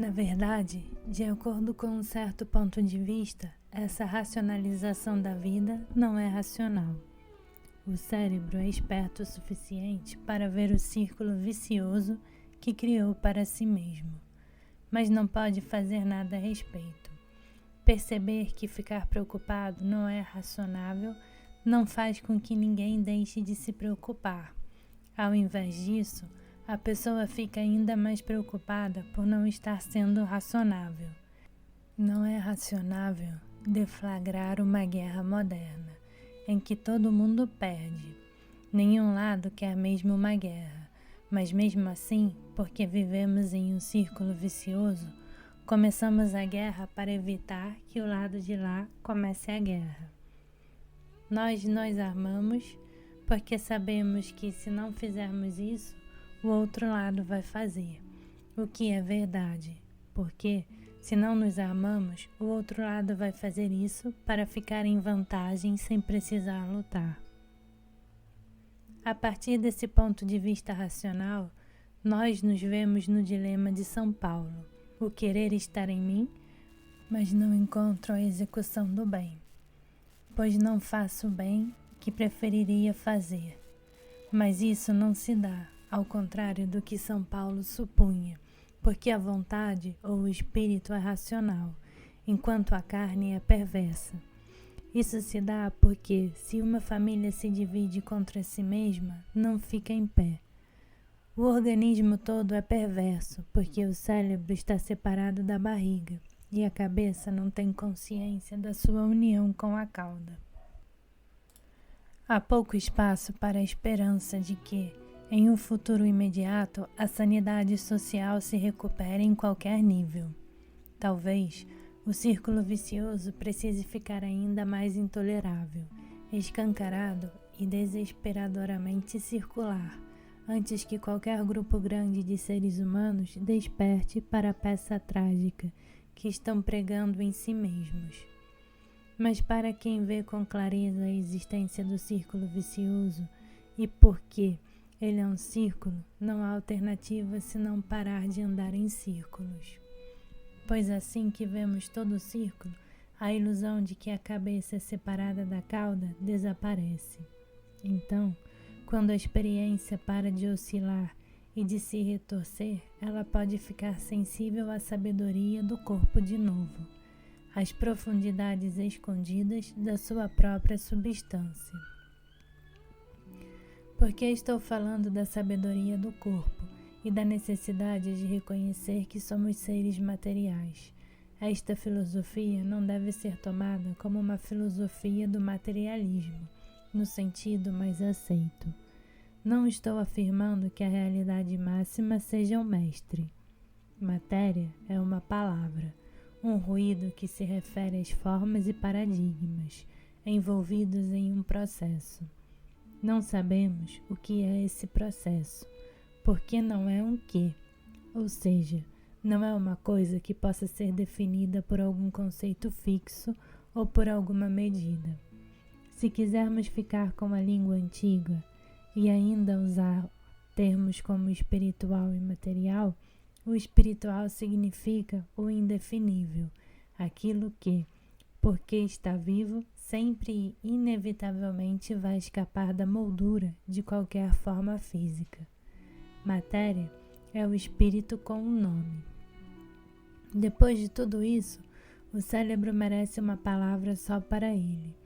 Na verdade, de acordo com um certo ponto de vista, essa racionalização da vida não é racional. O cérebro é esperto o suficiente para ver o círculo vicioso que criou para si mesmo, mas não pode fazer nada a respeito. Perceber que ficar preocupado não é racionável não faz com que ninguém deixe de se preocupar. Ao invés disso, a pessoa fica ainda mais preocupada por não estar sendo racionável. Não é racionável deflagrar uma guerra moderna, em que todo mundo perde. Nenhum lado quer mesmo uma guerra, mas mesmo assim, porque vivemos em um círculo vicioso, começamos a guerra para evitar que o lado de lá comece a guerra. Nós nos armamos porque sabemos que se não fizermos isso, o outro lado vai fazer, o que é verdade, porque se não nos armamos, o outro lado vai fazer isso para ficar em vantagem sem precisar lutar. A partir desse ponto de vista racional, nós nos vemos no dilema de São Paulo, o querer estar em mim, mas não encontro a execução do bem, pois não faço o bem que preferiria fazer. Mas isso não se dá, ao contrário do que São Paulo supunha, porque a vontade ou o espírito é racional, enquanto a carne é perversa. Isso se dá porque, se uma família se divide contra si mesma, não fica em pé. O organismo todo é perverso, porque o cérebro está separado da barriga, e a cabeça não tem consciência da sua união com a cauda. Há pouco espaço para a esperança de que, em um futuro imediato, a sanidade social se recupere em qualquer nível. Talvez o círculo vicioso precise ficar ainda mais intolerável, escancarado e desesperadoramente circular, antes que qualquer grupo grande de seres humanos desperte para a peça trágica que estão pregando em si mesmos. Mas para quem vê com clareza a existência do círculo vicioso e por que ele é um círculo, não há alternativa senão parar de andar em círculos. Pois assim que vemos todo o círculo, a ilusão de que a cabeça é separada da cauda desaparece. Então, quando a experiência para de oscilar e de se retorcer, ela pode ficar sensível à sabedoria do corpo de novo, às profundidades escondidas da sua própria substância. Porque estou falando da sabedoria do corpo e da necessidade de reconhecer que somos seres materiais. Esta filosofia não deve ser tomada como uma filosofia do materialismo, no sentido mais aceito. Não estou afirmando que a realidade máxima seja o mestre. Matéria é uma palavra, um ruído que se refere às formas e paradigmas envolvidos em um processo. Não sabemos o que é esse processo, porque não é um quê, ou seja, não é uma coisa que possa ser definida por algum conceito fixo ou por alguma medida. Se quisermos ficar com a língua antiga e ainda usar termos como espiritual e material, o espiritual significa o indefinível, aquilo que, porque está vivo, sempre e inevitavelmente vai escapar da moldura de qualquer forma física. Matéria é o espírito com um nome. Depois de tudo isso, o cérebro merece uma palavra só para ele,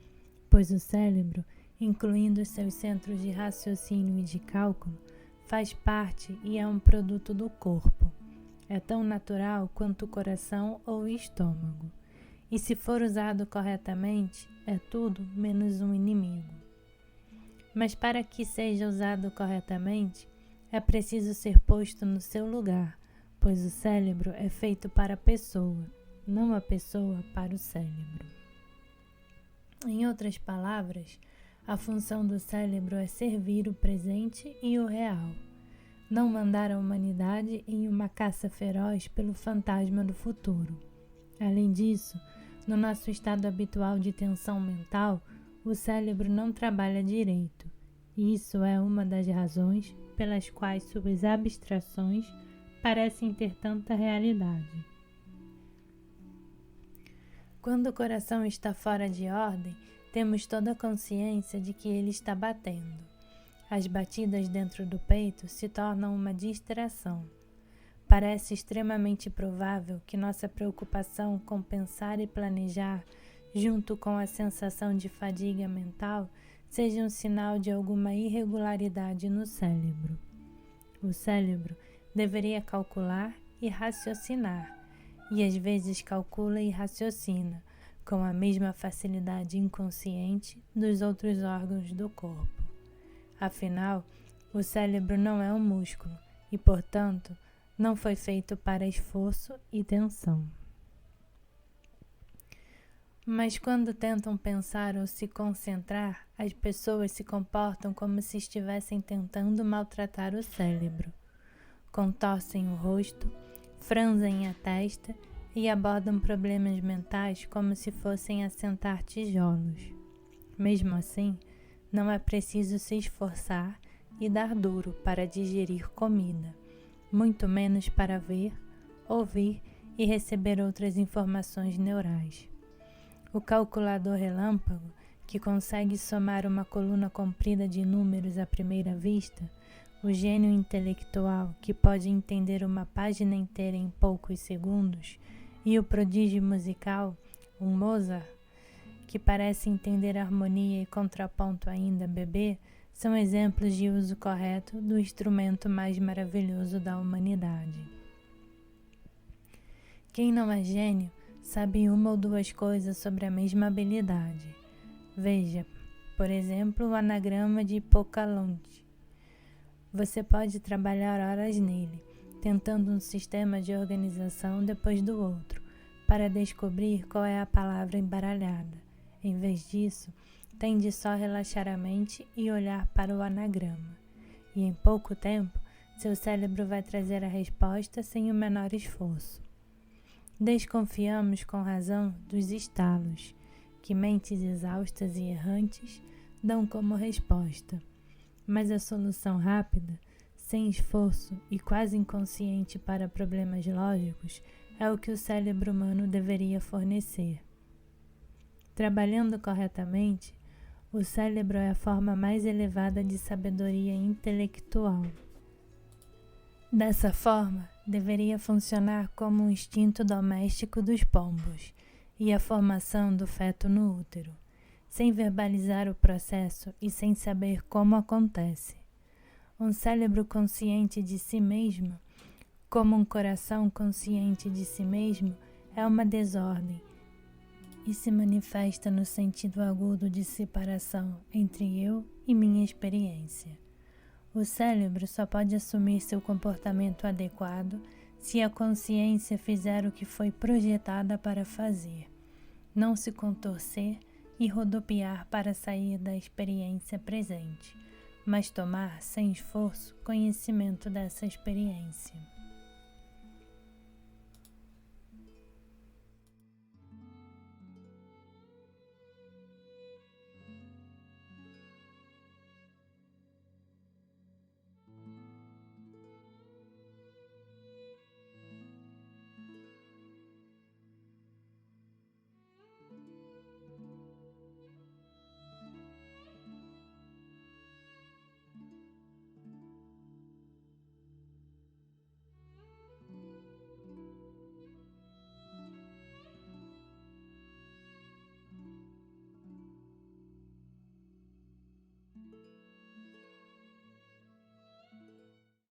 pois o cérebro, incluindo os seus centros de raciocínio e de cálculo, faz parte e é um produto do corpo. É tão natural quanto o coração ou o estômago. E se for usado corretamente, é tudo menos um inimigo. Mas para que seja usado corretamente, é preciso ser posto no seu lugar, pois o cérebro é feito para a pessoa, não a pessoa para o cérebro. Em outras palavras, a função do cérebro é servir o presente e o real, não mandar a humanidade em uma caça feroz pelo fantasma do futuro. Além disso, no nosso estado habitual de tensão mental, o cérebro não trabalha direito, e isso é uma das razões pelas quais suas abstrações parecem ter tanta realidade. Quando o coração está fora de ordem, temos toda a consciência de que ele está batendo. As batidas dentro do peito se tornam uma distração. Parece extremamente provável que nossa preocupação com pensar e planejar, junto com a sensação de fadiga mental, seja um sinal de alguma irregularidade no cérebro. O cérebro deveria calcular e raciocinar, e às vezes calcula e raciocina, com a mesma facilidade inconsciente dos outros órgãos do corpo. Afinal, o cérebro não é um músculo e, portanto, não foi feito para esforço e tensão. Mas quando tentam pensar ou se concentrar, as pessoas se comportam como se estivessem tentando maltratar o cérebro. Contorcem o rosto, franzem a testa e abordam problemas mentais como se fossem assentar tijolos. Mesmo assim, não é preciso se esforçar e dar duro para digerir comida, muito menos para ver, ouvir e receber outras informações neurais. O calculador relâmpago, que consegue somar uma coluna comprida de números à primeira vista, o gênio intelectual, que pode entender uma página inteira em poucos segundos, e o prodígio musical, um Mozart, que parece entender harmonia e contraponto ainda bebê, são exemplos de uso correto do instrumento mais maravilhoso da humanidade. Quem não é gênio sabe uma ou duas coisas sobre a mesma habilidade. Veja, por exemplo, o anagrama de Pocahontas. Você pode trabalhar horas nele, tentando um sistema de organização depois do outro, para descobrir qual é a palavra embaralhada. Em vez disso, tem de só relaxar a mente e olhar para o anagrama. E em pouco tempo, seu cérebro vai trazer a resposta sem o menor esforço. Desconfiamos com razão dos estalos, que mentes exaustas e errantes dão como resposta. Mas a solução rápida, sem esforço e quase inconsciente para problemas lógicos, é o que o cérebro humano deveria fornecer. Trabalhando corretamente, o cérebro é a forma mais elevada de sabedoria intelectual. Dessa forma, deveria funcionar como um instinto doméstico dos pombos e a formação do feto no útero, sem verbalizar o processo e sem saber como acontece. Um cérebro consciente de si mesmo, como um coração consciente de si mesmo, é uma desordem e se manifesta no sentido agudo de separação entre eu e minha experiência. O cérebro só pode assumir seu comportamento adequado se a consciência fizer o que foi projetada para fazer, não se contorcer e rodopiar para sair da experiência presente, mas tomar, sem esforço, conhecimento dessa experiência.